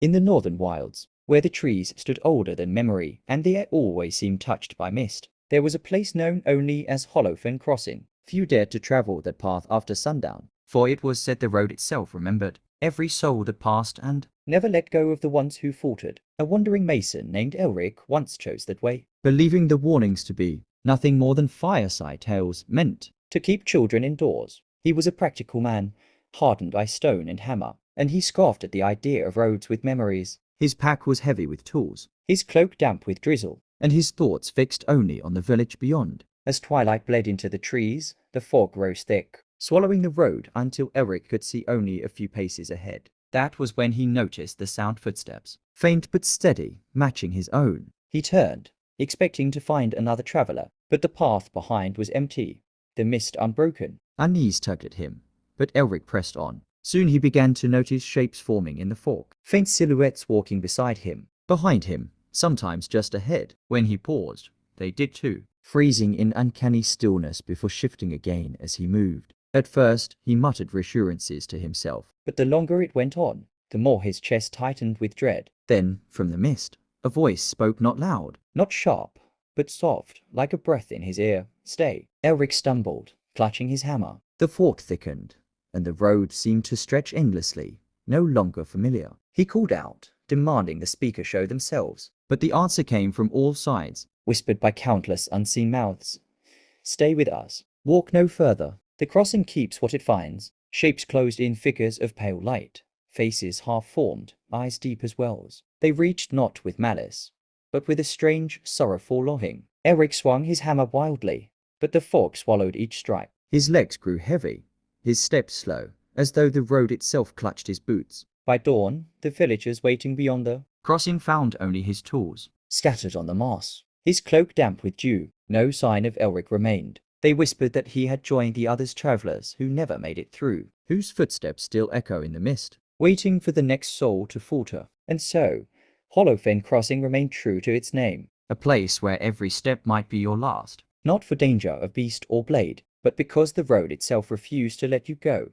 In the northern wilds, where the trees stood older than memory and the air always seemed touched by mist, there was a place known only as Hollowfen Crossing. Few dared to travel that path after sundown, for it was said the road itself remembered every soul that passed and never let go of the ones who faltered. A wandering mason named Elric once chose that way, believing the warnings to be nothing more than fireside tales meant to keep children indoors. He was a practical man, hardened by stone and hammer, and he scoffed at the idea of roads with memories. His pack was heavy with tools, his cloak damp with drizzle, and his thoughts fixed only on the village beyond. As twilight bled into the trees, the fog rose thick, swallowing the road until Elric could see only a few paces ahead. That was when he noticed the sound footsteps, faint but steady, matching his own. He turned, expecting to find another traveler, but the path behind was empty, the mist unbroken. Unease tugged at him, but Elric pressed on. Soon he began to notice shapes forming in the fog, faint silhouettes walking beside him, behind him, sometimes just ahead. When he paused, they did too, freezing in uncanny stillness before shifting again as he moved. At first, he muttered reassurances to himself, but the longer it went on, the more his chest tightened with dread. Then, from the mist, a voice spoke, not loud, not sharp, but soft, like a breath in his ear. "Stay." Elric stumbled, clutching his hammer. The fog thickened, and the road seemed to stretch endlessly, no longer familiar. He called out, demanding the speaker show themselves, but the answer came from all sides, whispered by countless unseen mouths. "Stay with us. Walk no further. The crossing keeps what it finds." Shapes closed in figures of pale light, faces half-formed, eyes deep as wells. They reached not with malice, but with a strange, sorrowful longing. Elric swung his hammer wildly, but the fog swallowed each strike. His legs grew heavy, his steps slow, as though the road itself clutched his boots. By dawn, the villagers waiting beyond the crossing found only his tools, scattered on the moss, his cloak damp with dew. No sign of Elric remained. They whispered that he had joined the other travelers who never made it through, whose footsteps still echo in the mist, waiting for the next soul to falter. And so, Hollowfen Crossing remained true to its name, a place where every step might be your last, not for danger of beast or blade, but because the road itself refused to let you go.